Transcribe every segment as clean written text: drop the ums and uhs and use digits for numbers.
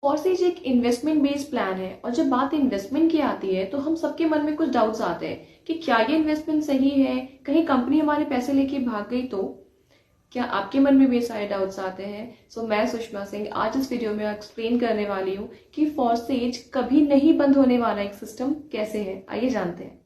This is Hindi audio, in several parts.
फॉरसेज एक इन्वेस्टमेंट बेस्ड प्लान है और जब बात इन्वेस्टमेंट की आती है तो हम सबके मन में कुछ डाउट्स आते हैं कि क्या ये इन्वेस्टमेंट सही है, कहीं कंपनी हमारे पैसे लेके भाग गई तो। क्या आपके मन में भी सारे डाउट्स आते हैं? मैं सुषमा सिंह आज इस वीडियो में एक्सप्लेन करने वाली हूँ कि फॉरसेज कभी नहीं बंद होने वाला एक सिस्टम कैसे है। आइए जानते हैं।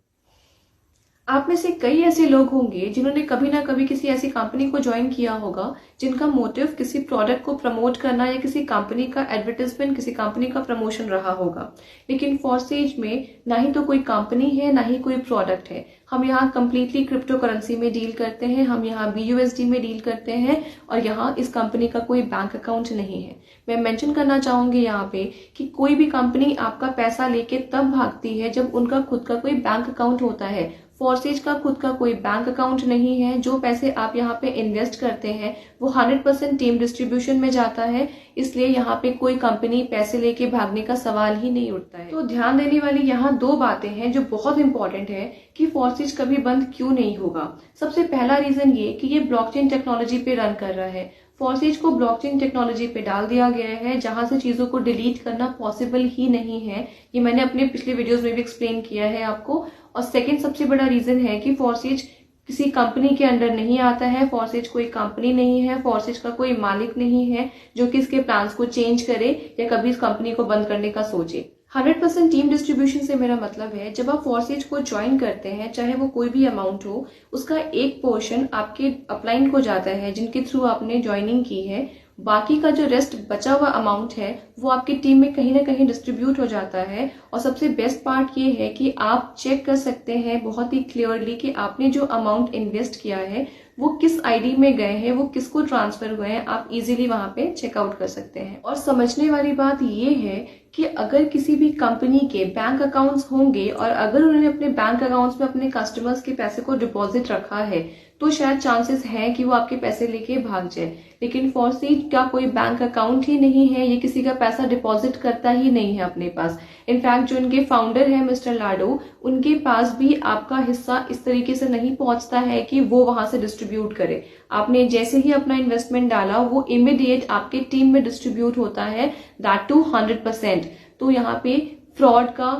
आप में से कई ऐसे लोग होंगे जिन्होंने कभी ना कभी किसी ऐसी कंपनी को ज्वाइन किया होगा जिनका मोटिव किसी प्रोडक्ट को प्रमोट करना या किसी कंपनी का एडवर्टाइजमेंट, किसी कंपनी का प्रमोशन रहा होगा। लेकिन फॉरसेज में ना ही तो कोई कंपनी है ना ही कोई प्रोडक्ट है। हम यहाँ कंप्लीटली क्रिप्टो करेंसी में डील करते हैं, हम यहाँ BUSD में डील करते हैं और यहाँ इस कंपनी का कोई बैंक अकाउंट नहीं है। मैं मेंशन करना चाहूंगी यहाँ पे कि कोई भी कंपनी आपका पैसा लेके तब भागती है जब उनका खुद का कोई बैंक अकाउंट होता है। फॉरसेज का खुद का कोई बैंक अकाउंट नहीं है। जो पैसे आप यहाँ पे इन्वेस्ट करते हैं वो 100% टीम डिस्ट्रीब्यूशन में जाता है, इसलिए यहाँ पे कोई कंपनी पैसे लेके भागने का सवाल ही नहीं उठता है। तो ध्यान देने वाली यहाँ दो बातें हैं जो बहुत इंपॉर्टेंट है कि फॉरसेज कभी बंद क्यों नहीं होगा। सबसे पहला रीजन ये कि ये ब्लॉकचेन टेक्नोलॉजी पे रन कर रहा है। फॉरसेज को ब्लॉकचेन टेक्नोलॉजी पे डाल दिया गया है जहां से चीजों को डिलीट करना पॉसिबल ही नहीं है। ये मैंने अपने पिछले वीडियोस में भी एक्सप्लेन किया है आपको। और सेकंड सबसे बड़ा रीजन है कि फॉरसेज किसी कंपनी के अंडर नहीं आता है। फॉरसेज कोई कंपनी नहीं है, फॉरसेज का कोई मालिक नहीं है जो कि इसके प्लान्स को चेंज करे या कभी इस कंपनी को बंद करने का सोचे। 100% टीम डिस्ट्रीब्यूशन से मेरा मतलब है जब आप फॉरसेज को ज्वाइन करते हैं, चाहे वो कोई भी अमाउंट हो, उसका एक पोर्शन आपके अपलाइन को जाता है जिनके थ्रू आपने ज्वाइनिंग की है। बाकी का जो रेस्ट बचा हुआ अमाउंट है वो आपकी टीम में कहीं ना कहीं डिस्ट्रीब्यूट हो जाता है। और सबसे बेस्ट पार्ट ये है कि आप चेक कर सकते हैं बहुत ही क्लियरली कि आपने जो अमाउंट इन्वेस्ट किया है वो किस आईडी में गए हैं, वो किसको ट्रांसफर हुए हैं। आप इजीली वहां पे चेकआउट कर सकते हैं। और समझने वाली बात ये है कि अगर किसी भी कंपनी के बैंक अकाउंट्स होंगे और अगर उन्होंने अपने बैंक अकाउंट्स में अपने कस्टमर्स के पैसे को डिपॉजिट रखा है तो शायद चांसेस है कि वो आपके पैसे लेके भाग जाए। लेकिन फॉरसेज का कोई बैंक अकाउंट ही नहीं है, ये किसी का पैसा डिपॉजिट करता ही नहीं है अपने पास। इनफैक्ट जो इनके फाउंडर है मिस्टर लाडो, उनके पास भी आपका हिस्सा इस तरीके से नहीं पहुंचता है कि वो वहां से डिस्ट्रीब्यूट करे। आपने जैसे ही अपना इन्वेस्टमेंट डाला वो इमीडिएट आपके टीम में डिस्ट्रीब्यूट होता है, दैट टू 100%। तो यहाँ पे फ्रॉड का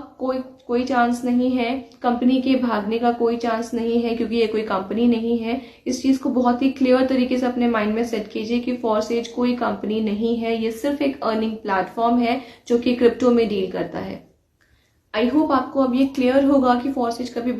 कोई चांस नहीं है, कंपनी के भागने का कोई चांस नहीं है क्योंकि ये कोई कंपनी नहीं है। इस चीज को बहुत ही क्लियर तरीके से अपने माइंड में सेट कीजिए कि फॉरसेज कोई कंपनी नहीं है, ये सिर्फ एक अर्निंग प्लेटफॉर्म है जो कि क्रिप्टो में डील करता है। आई होप आपको अब ये क्लियर होगा कि फॉरसेज कभी